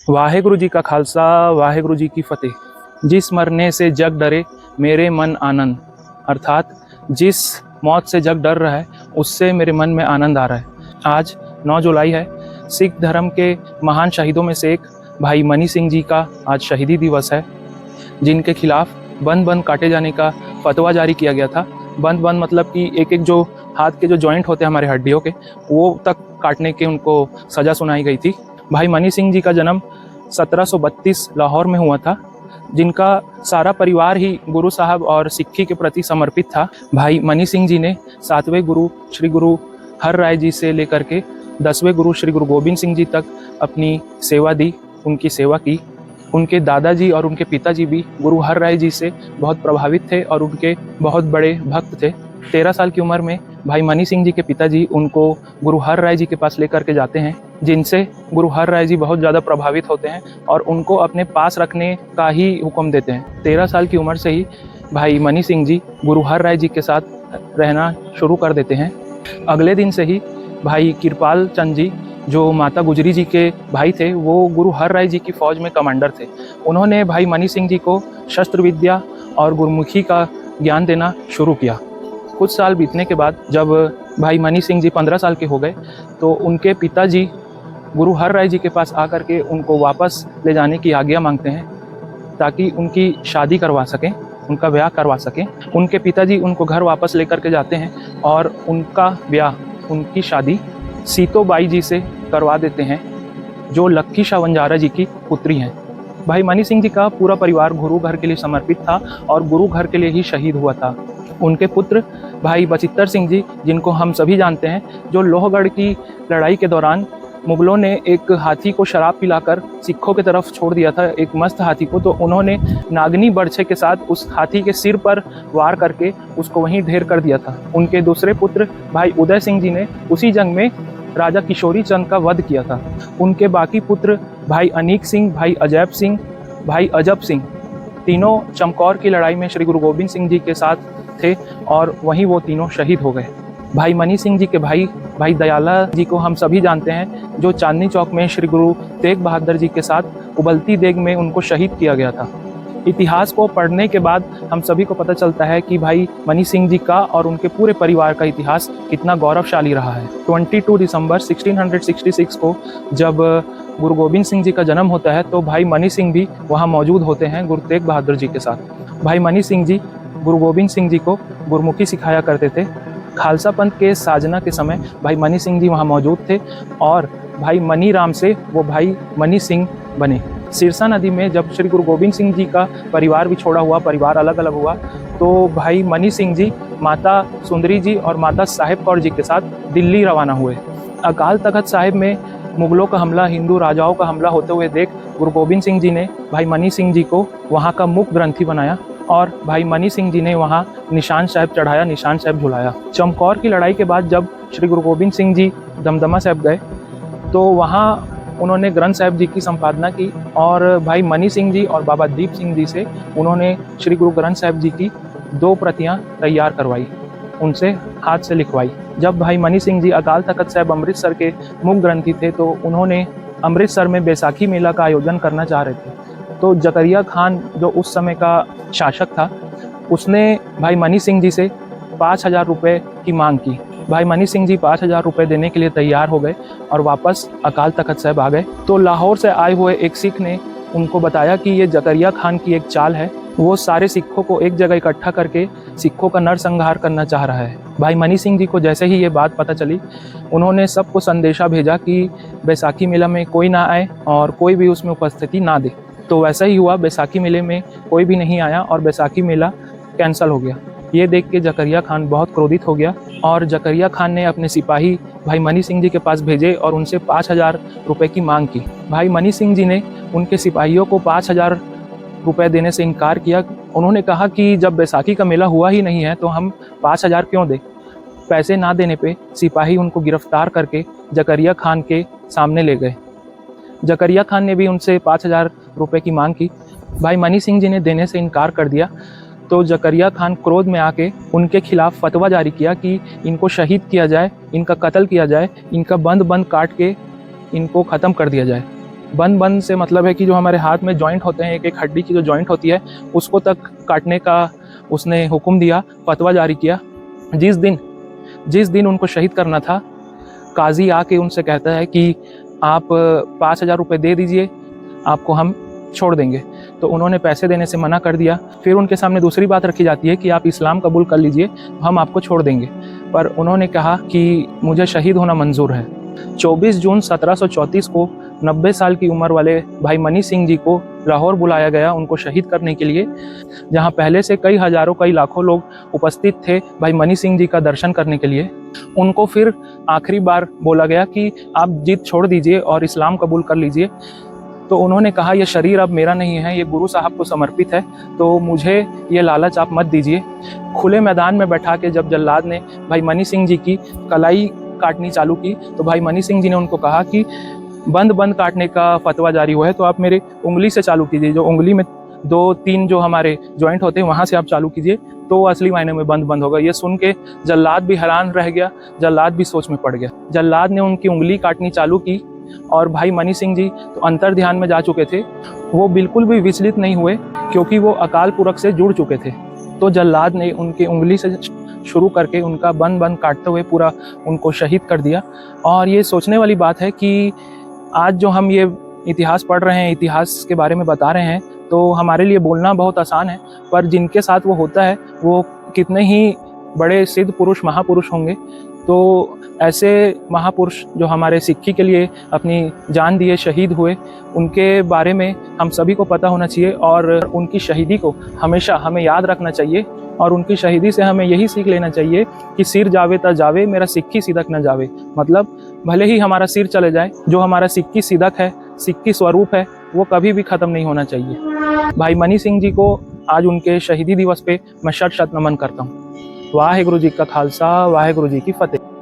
वाहेगुरु जी का खालसा, वाहेगुरु जी की फतेह। जिस मरने से जग डरे मेरे मन आनंद, अर्थात जिस मौत से जग डर रहा है उससे मेरे मन में आनंद आ रहा है। आज 9 जुलाई है। सिख धर्म के महान शहीदों में से एक भाई मनी सिंह जी का आज शहीदी दिवस है, जिनके खिलाफ बंद बंद काटे जाने का फतवा जारी किया गया था। बंद बंद मतलब कि एक एक जो हाथ के जो जॉइंट होते हैं हमारे हड्डियों के, वो तक काटने के उनको सज़ा सुनाई गई थी। भाई मनी सिंह जी का जन्म 1732 लाहौर में हुआ था, जिनका सारा परिवार ही गुरु साहब और सिक्खी के प्रति समर्पित था। भाई मनी सिंह जी ने 7वें गुरु श्री गुरु हर राय जी से लेकर के 10वें गुरु श्री गुरु गोबिंद सिंह जी तक अपनी सेवा दी, उनकी सेवा की। उनके दादाजी और उनके पिताजी भी गुरु हर राय जी से बहुत प्रभावित थे और उनके बहुत बड़े भक्त थे। 13 साल की उम्र में भाई मनी सिंह जी के पिताजी उनको गुरु हर राय जी के पास लेकर के जाते हैं, जिनसे गुरु हर राय जी बहुत ज़्यादा प्रभावित होते हैं और उनको अपने पास रखने का ही हुक्म देते हैं। 13 साल की उम्र से ही भाई मनी सिंह जी गुरु हर राय जी के साथ रहना शुरू कर देते हैं। अगले दिन से ही भाई कृपाल चंद जी, जो माता गुजरी जी के भाई थे, वो गुरु हर राय जी की फ़ौज में कमांडर थे। उन्होंने भाई मनी सिंह जी को शस्त्र विद्या और गुरमुखी का ज्ञान देना शुरू किया। कुछ साल बीतने के बाद जब भाई मनी सिंह जी 15 साल के हो गए, तो उनके पिताजी गुरु हर राय जी के पास आकर के उनको वापस ले जाने की आज्ञा मांगते हैं, ताकि उनकी शादी करवा सकें, उनका ब्याह करवा सकें। उनके पिताजी उनको घर वापस लेकर के जाते हैं और उनका ब्याह, उनकी शादी सीतो बाई जी से करवा देते हैं, जो लक्की शाह वंजारा जी की पुत्री हैं। भाई मनी सिंह जी का पूरा परिवार गुरु घर के लिए समर्पित था और गुरु घर के लिए ही शहीद हुआ था। उनके पुत्र भाई बचित्तर सिंह जी, जिनको हम सभी जानते हैं, जो लोहगढ़ की लड़ाई के दौरान मुगलों ने एक हाथी को शराब पिलाकर सिखों की तरफ छोड़ दिया था, एक मस्त हाथी को, तो उन्होंने नागनी बर्छे के साथ उस हाथी के सिर पर वार करके उसको वहीं ढेर कर दिया था। उनके दूसरे पुत्र भाई उदय सिंह जी ने उसी जंग में राजा किशोरी चंद का वध किया था। उनके बाकी पुत्र भाई अनीक सिंह, भाई अजैब सिंह, भाई अजब सिंह, तीनों चमकौर की लड़ाई में श्री गुरु गोबिंद सिंह जी के साथ थे और वहीं वो तीनों शहीद हो गए। भाई मनी सिंह जी के भाई दयाला जी को हम सभी जानते हैं, जो चांदनी चौक में श्री गुरु तेग बहादुर जी के साथ उबलती देग में उनको शहीद किया गया था। इतिहास को पढ़ने के बाद हम सभी को पता चलता है कि भाई मनी सिंह जी का और उनके पूरे परिवार का इतिहास कितना गौरवशाली रहा है। 22 दिसंबर 1666 को जब गुरु गोबिंद सिंह जी का जन्म होता है, तो भाई मनी सिंह भी वहाँ मौजूद होते हैं गुरु तेग बहादुर जी के साथ। भाई मनी सिंह जी गुरु गोबिंद सिंह जी को गुरमुखी सिखाया करते थे। खालसा पंथ के साजना के समय भाई मनी सिंह जी वहाँ मौजूद थे और भाई मनी राम से वो भाई मनी सिंह बने। सिरसा नदी में जब श्री गुरु गोबिंद सिंह जी का परिवार भी छोड़ा हुआ, परिवार अलग अलग हुआ, तो भाई मनी सिंह जी माता सुंदरी जी और माता साहेब कौर जी के साथ दिल्ली रवाना हुए। अकाल तख्त साहिब में मुगलों का हमला, हिंदू राजाओं का हमला होते हुए देख गुरु गोबिंद सिंह जी ने भाई मनी सिंह जी को वहाँ का मुख्य ग्रंथी बनाया और भाई मनी सिंह जी ने वहाँ निशान साहब चढ़ाया, निशान साहब झुलाया। चमकौर की लड़ाई के बाद जब श्री गुरु गोबिंद सिंह जी दमदमा साहब गए, तो वहाँ उन्होंने ग्रंथ साहब जी की संपादना की और भाई मनी सिंह जी और बाबा दीप सिंह जी से उन्होंने श्री गुरु ग्रंथ साहब जी की 2 प्रतियां तैयार करवाई, उनसे हाथ से लिखवाई। जब भाई मनी सिंह जी अकाल तख्त साहब अमृतसर के मुख्य ग्रंथी थे, तो उन्होंने अमृतसर में बैसाखी मेला का आयोजन करना चाह रहे थे। तो जकरिया खान, जो उस समय का शासक था, उसने भाई मनी सिंह जी से 5000 रुपये की मांग की। भाई मनी सिंह जी 5000 रुपये देने के लिए तैयार हो गए और वापस अकाल तख्त साहब आ गए। तो लाहौर से आए हुए एक सिख ने उनको बताया कि ये जकरिया खान की एक चाल है, वो सारे सिखों को एक जगह इकट्ठा करके सिखों का नरसंहार करना चाह रहा है। भाई मनी सिंह जी को जैसे ही ये बात पता चली, उन्होंने सबको संदेशा भेजा कि बैसाखी मेला में कोई ना आए और कोई भी उसमें उपस्थिति ना दे। तो वैसा ही हुआ, बैसाखी मेले में कोई भी नहीं आया और बैसाखी मेला कैंसिल हो गया। ये देख के जकरिया खान बहुत क्रोधित हो गया और जकरिया खान ने अपने सिपाही भाई मनी सिंह जी के पास भेजे और उनसे 5000 रुपये की मांग की। भाई मनी सिंह जी ने उनके सिपाहियों को 5000 रुपये देने से इनकार किया। उन्होंने कहा कि जब बैसाखी का मेला हुआ ही नहीं है तो हम 5000 क्यों दें। पैसे ना देने पे सिपाही उनको गिरफ्तार करके जकरिया खान के सामने ले गए। जकरिया खान ने भी उनसे 5000 रुपये की मांग की। भाई मनी सिंह जी ने देने से इनकार कर दिया। तो जकरिया खान क्रोध में आके उनके खिलाफ फतवा जारी किया कि इनको शहीद किया जाए, इनका कत्ल किया जाए, इनका बंद काट के इनको ख़त्म कर दिया जाए। बंद बंद से मतलब है कि जो हमारे हाथ में जॉइंट होते हैं, एक एक हड्डी की जो जॉइंट होती है उसको तक काटने का उसने हुक्म दिया, फतवा जारी किया। जिस दिन उनको शहीद करना था, काजी आके उनसे कहता है कि आप 5,000 रुपये दे दीजिए, आपको हम छोड़ देंगे। तो उन्होंने पैसे देने से मना कर दिया। फिर उनके सामने दूसरी बात रखी जाती है कि आप इस्लाम कबूल कर लीजिए, हम आपको छोड़ देंगे। पर उन्होंने कहा कि मुझे शहीद होना मंजूर है। 24 जून 1734 को 90 साल की उम्र वाले भाई मनी सिंह जी को लाहौर बुलाया गया उनको शहीद करने के लिए, जहां पहले से कई हजारों कई लाखों लोग उपस्थित थे भाई मनी सिंह जी का दर्शन करने के लिए। उनको फिर आखिरी बार बोला गया कि आप जिद छोड़ दीजिए और इस्लाम कबूल कर लीजिए। तो उन्होंने कहा यह शरीर अब मेरा नहीं है, ये गुरु साहब को समर्पित है, तो मुझे ये लालच आप मत दीजिए। खुले मैदान में बैठा के जब जल्लाद ने भाई मनी सिंह जी की कलाई काटनी चालू की, तो भाई मनी सिंह जी ने उनको कहा कि बंद काटने का फतवा जारी हुआ है, तो आप मेरी उंगली से चालू कीजिए, जो उंगली में 2-3 जो हमारे जॉइंट होते हैं वहाँ से आप चालू कीजिए, तो असली मायने में बंद होगा। ये सुन के जल्लाद भी हैरान रह गया, जल्लाद भी सोच में पड़ गया। जल्लाद ने उनकी उंगली काटनी चालू की और भाई मनी सिंह जी तो अंतर ध्यान में जा चुके थे, वो बिल्कुल भी विचलित नहीं हुए क्योंकि वो अकाल पुरख से जुड़ चुके थे। तो जल्लाद ने उनकी उंगली से शुरू करके उनका बंद काटते हुए पूरा उनको शहीद कर दिया। और ये सोचने वाली बात है कि आज जो हम ये इतिहास पढ़ रहे हैं, इतिहास के बारे में बता रहे हैं, तो हमारे लिए बोलना बहुत आसान है, पर जिनके साथ वो होता है वो कितने ही बड़े सिद्ध पुरुष महापुरुष होंगे। तो ऐसे महापुरुष जो हमारे सिक्खी के लिए अपनी जान दिए, शहीद हुए, उनके बारे में हम सभी को पता होना चाहिए और उनकी शहीदी को हमेशा हमें याद रखना चाहिए। और उनकी शहीदी से हमें यही सीख लेना चाहिए कि सिर जावे ता जावे, मेरा सिक्की सिदक न जावे। मतलब भले ही हमारा सिर चले जाए, जो हमारा सिक्की सिदक है, सिक्की स्वरूप है, वो कभी भी ख़त्म नहीं होना चाहिए। भाई मनी सिंह जी को आज उनके शहीदी दिवस पे मैं शत नमन करता हूँ। वाहेगुरु जी का खालसा, वाहेगुरु जी की फतेह।